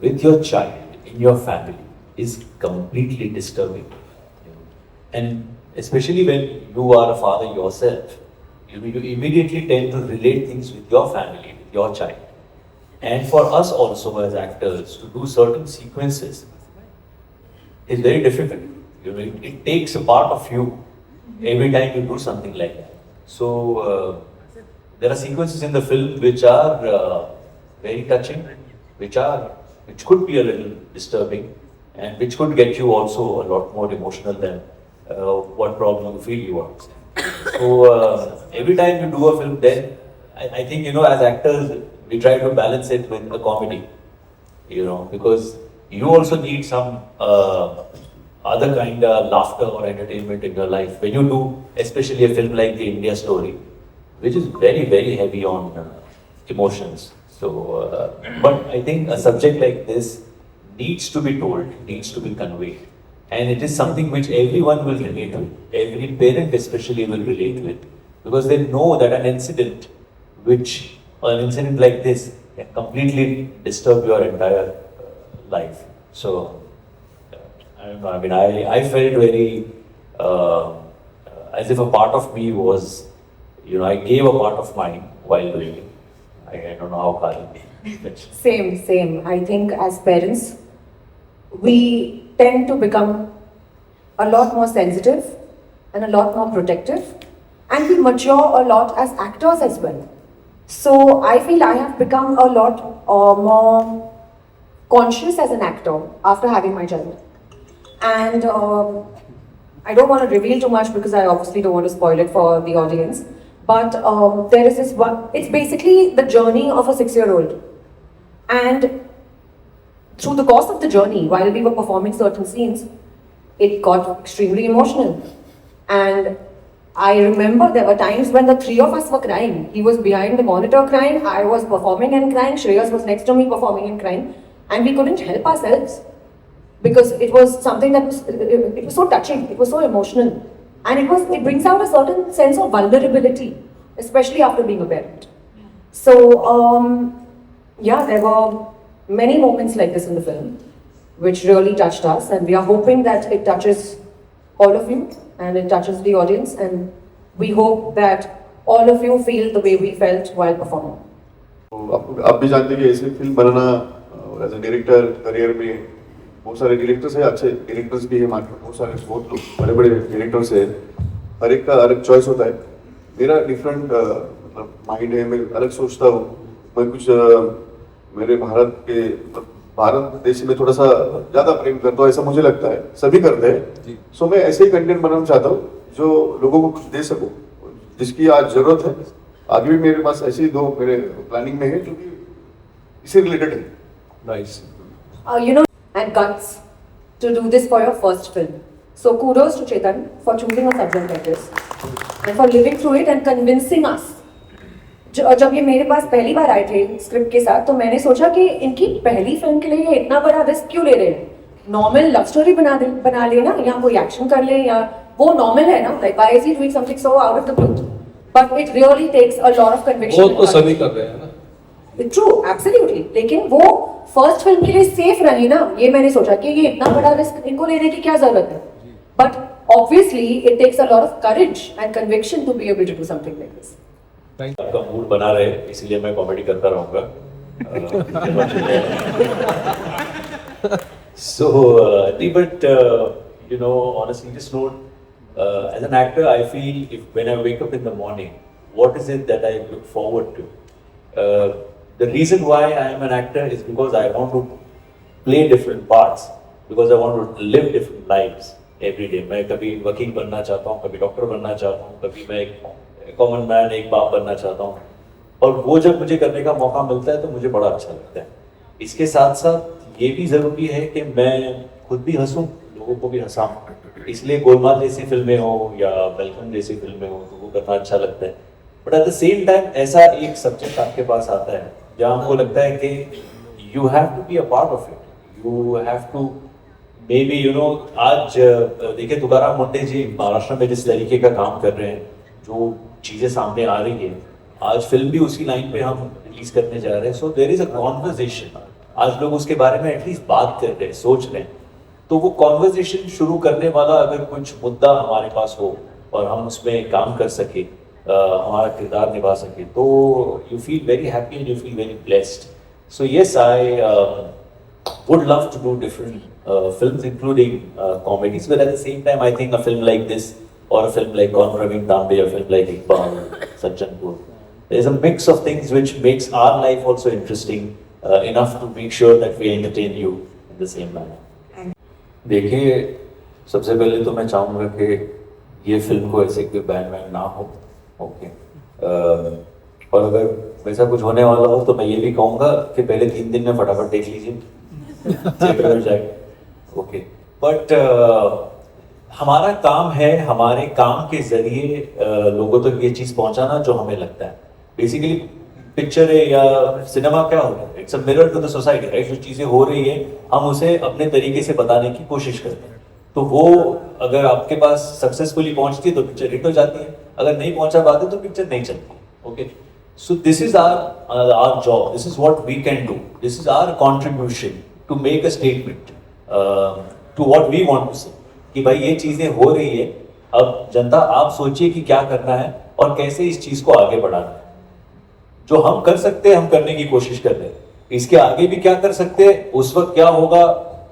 with your child in your family is completely disturbing. And especially when you are a father yourself, you immediately tend to relate things with your family, with your child. And for us also as actors to do certain sequences is very difficult. It takes a part of you every time you do something like that. So there are sequences in the film which are very touching, which could be a little disturbing, and which could get you also a lot more emotional than what problem you feel you are. So every time you do a film, then I think as actors we try to balance it with the comedy, because you also need some other kind of laughter or entertainment in your life when you do, especially a film like the India Story, which is very, very heavy on emotions. So, but I think a subject like this needs to be told, needs to be conveyed. And it is something which everyone will relate to. Every parent especially will relate to it. Because they know that an incident like this can completely disturb your entire life. So, I don't know, I mean, I felt very, as if a part of me was, I gave a part of mine while doing it. I don't know how Kali. Same. I think as parents, we tend to become a lot more sensitive and a lot more protective, and we mature a lot as actors as well. So I feel I have become a lot more conscious as an actor after having my child. And I don't want to reveal too much because I obviously don't want to spoil it for the audience. But there is this one, it's basically the journey of a 6-year-old. And through the course of the journey, while we were performing certain scenes, it got extremely emotional. And I remember there were times when the three of us were crying. He was behind the monitor crying, I was performing and crying, Shreyas was next to me performing and crying. And we couldn't help ourselves because it was something that it was so touching, it was so emotional. And it brings out a certain sense of vulnerability, especially after being a parent. So, there were many moments like this in the film, which really touched us, and we are hoping that it touches all of you, and it touches the audience, and we hope that all of you feel the way we felt while performing. आप भी जानते हैं कि ऐसी film बनाना as a director career में बहुत सारे डायरेक्टर्स हैं, अच्छे डायरेक्टर्स भी हैं मार्केट में, बहुत लोग बड़े बड़े डायरेक्टर्स हैं, हर एक का अलग चॉइस होता है. मेरा डिफरेंट मतलब माइंड है, मैं अलग सोचता हूँ. मैं कुछ मेरे भारत देश में थोड़ा सा ज़्यादा प्रेम करता हूँ, ऐसा मुझे लगता है, सभी करते हैं. सो मैं ऐसे ही कंटेंट बनाना चाहता हूँ जो लोगों को कुछ दे सकूँ, जिसकी आज ज़रूरत है. आगे भी मेरे पास ऐसे ही 2 मेरे प्लानिंग में है जो कि इसी रिलेटेड है. Nice. And guts to do this for your first film. So kudos to Chetan for choosing a subject like this and for living through it and convincing us. जब ये मेरे पास पहली बार आए थे स्क्रिप्ट के साथ, तो मैंने सोचा कि इनकी पहली फिल्म के लिए ये इतना बड़ा रिस्क क्यों ले रहे हैं. नॉर्मल लव स्टोरी बना लेना, या कोई एक्शन कर ले, या वो नॉर्मल है ना, like why is he doing something so out of the blue. But it really takes a lot of conviction. वो तो सभी कर रहे हैं ना. True, absolutely. लेकिन वो फर्स्ट फिल्म के लिए सेफ रही ना, ये मैंने सोचा कि ये इतना बड़ा रिस्क इनको लेने की क्या जरूरत है. But obviously it takes a lot of courage and conviction to be able to do something like this. आपका मूड बना रहे इसलिए मैं कॉमेडी करता रहूंगा. So, but on a serious note, as an actor, I feel when I wake up in the morning, what is it that I look forward to? The reason why I am an actor is because I want to play different parts, because I want to live different lives every day. मैं कभी वकील बनना चाहता हूँ, कभी doctor बनना चाहता हूँ, कभी मैं एक कॉमन मैन, एक बाप बनना चाहता हूँ. और वो जब मुझे करने का मौका मिलता है तो मुझे बड़ा अच्छा लगता है. इसके साथ साथ ये भी जरूरी है कि मैं खुद भी हंसूं, लोगों को भी हंसाऊं. इसलिए गोलमाल जैसी फिल्में हो या वेलकम जैसी फिल्में हो तो वो करना अच्छा लगता है. But at the same time ऐसा एक सब्जेक्ट आपके पास आता है जहाँ हमको लगता है कि you have to be a part of it. You have to maybe आज देखिए तुकाराम मुंडे जी महाराष्ट्र में जिस तरीके का काम कर रहे हैं, जो चीज़ें सामने आ रही हैं, आज फिल्म भी उसी लाइन पे हम रिलीज करने जा रहे हैं. So there is a conversation आज लोग उसके बारे में एटलीस्ट बात कर रहे हैं, सोच रहे हैं। तो वो कॉन्वर्जेशन शुरू करने वाला अगर कुछ मुद्दा हमारे पास हो और हम उसमें काम कर सके, हमारा किरदार निभा सके, तो you feel very happy and you feel very blessed. So yes, I would love to do different films, including comedies, but at the same time, I think a film like this, or a film like Kaun Raveen Tambe, a film like Iqbal, Sajjanpur, there's a mix of things which makes our life also interesting enough to make sure that we entertain you in the same manner. देखिए, सबसे पहले तो मैं चाहूँगा कि ये film को ऐसे कोई बैन वैन ना हो, ओके. और अगर वैसा कुछ होने वाला हो तो मैं ये भी कहूँगा कि पहले 3 दिन में फटाफट देख लीजिए. ओके. बट हमारा काम है, हमारे काम के जरिए लोगों तक ये चीज पहुंचाना जो हमें लगता है. बेसिकली पिक्चर है या सिनेमा क्या हो रहा है, it's a mirror to the society, right. जो चीजें हो रही है हम उसे अपने तरीके से बताने की कोशिश करते हैं. तो वो अगर आपके पास सक्सेसफुली पहुंचती है तो पिक्चर हिट हो जाती है, अगर नहीं पहुंचा पाते तो पिक्चर नहीं चलती. Okay. So this is our job. This is what we can do. This is our contribution to make a statement to what we want to say. कि भाई ये चीजें हो रही है, अब जनता आप सोचिए कि क्या करना है और कैसे इस चीज को आगे बढ़ाना है. जो हम कर सकते हैं हम करने की कोशिश कर रहे हैं. इसके आगे भी क्या कर सकते हैं, उस वक्त क्या होगा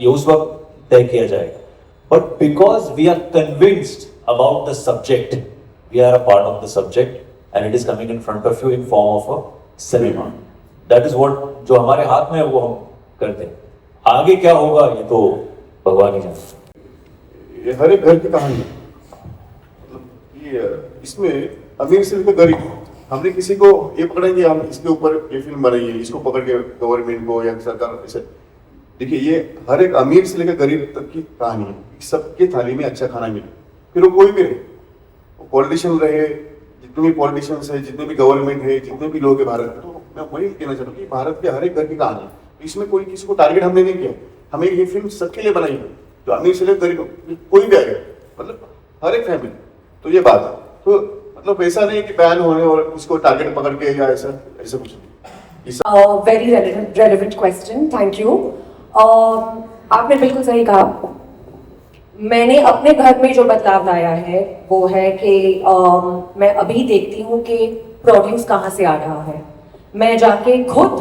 ये उस वक्त तय किया जाएगा. But because we are convinced about the subject, we are a part of the subject. And it is coming in front of you in form of a cinema. That is what जो हमारे हाथ में है वो हम करते हैं. आगे क्या होगा ये तो भगवान ही जानता. ये हर एक घर की कहानी है. मतलब ये इसमें अमीर से लेकर गरीब, हमने किसी को ये पकड़ेंगे, हम इसके ऊपर ये फिल्म बनाई है, इसको पकड़ के गवर्नमेंट को या सरकार ऐसे. देखिए ये हर एक अमीर से लेकर गरीब तक की कहानी है. सबके थाली में अच्छा खाना मिले, फिर वो कोई भी रहे, वो पॉलिटिशियन रहे, जितने भी पॉलिटिशियंस है, जितने भी गवर्नमेंट है, जितने भी लोग हैं भारत में. तो मैं वही कहना चाहता हूँ कि भारत के हर एक घर की कहानी है. इसमें कोई किसी को टारगेट हमने नहीं किया. हमें ये फिल्म सबके लिए बनाई है, जो अमीर से लेकर गरीब कोई भी आएगा, मतलब हर एक फैमिली. तो ये बात है. तो मतलब ऐसा नहीं कि बैन होने और उसको टारगेट पकड़ के या ऐसा ऐसा कुछ नहीं. Very relevant question, thank you. आपने बिल्कुल सही कहा. मैंने अपने घर में जो बदलाव लाया है वो है कि मैं अभी देखती हूँ कि प्रोड्यूस कहाँ से आ रहा है. मैं जाके खुद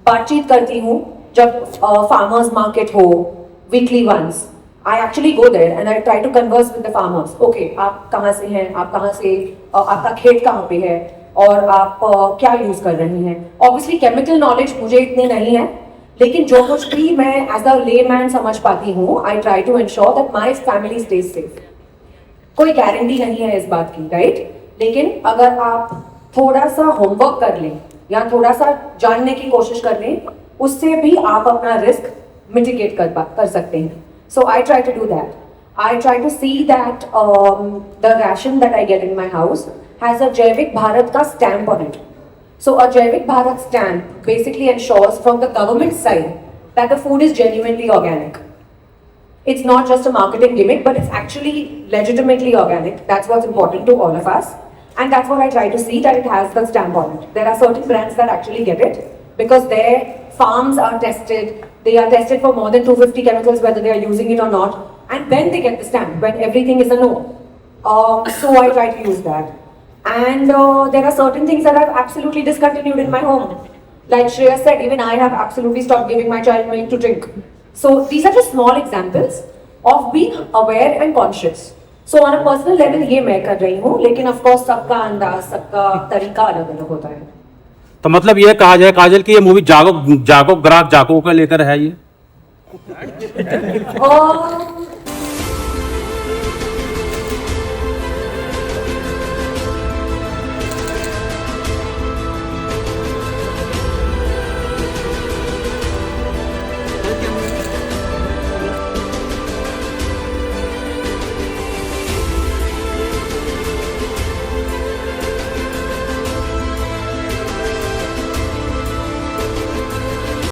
बातचीत करती हूँ जब फार्मर्स मार्केट हो, weekly once. I actually go there and I try to converse with the farmers. Okay, आप कहाँ से हैं, आप कहाँ से, आपका खेत कहाँ पे है और आप क्या यूज कर रही हैं. ऑब्वियसली केमिकल नॉलेज मुझे इतनी नहीं है, लेकिन जो कुछ भी मैं एज अ लेमैन समझ पाती हूँ, I try to ensure that my family stays safe. कोई गारंटी नहीं है इस बात की, राइट. लेकिन अगर आप थोड़ा सा होमवर्क कर लें या थोड़ा सा जानने की कोशिश कर लें, उससे भी आप अपना रिस्क मिटिगेट कर सकते हैं. So I try to do that. I try to see that the ration that I get in my house has a Jaivik Bharat का stamp on it. So a Jaivik Bharat stamp basically ensures from the government side that the food is genuinely organic. It's not just a marketing gimmick, but it's actually legitimately organic. That's what's important to all of us. And that's what I try to see, that it has the stamp on it. There are certain brands that actually get it because their farms are tested. They are tested for more than 250 chemicals, whether they are using it or not. And then they get the stamp, when everything is a no. So I try to use that. And there are certain things that I've absolutely discontinued in my home. Like Shreya said, even I have absolutely stopped giving my child milk to drink. So these are just small examples of being aware and conscious. So on a personal level ये मैं कर रही हूँ, लेकिन of course सबका अंदाज, सबका तरीका अलग अलग होता है. तो मतलब ये कहा जाए काजल की ये मूवी जागो जागो ग्राहक जागो का लेकर है ये.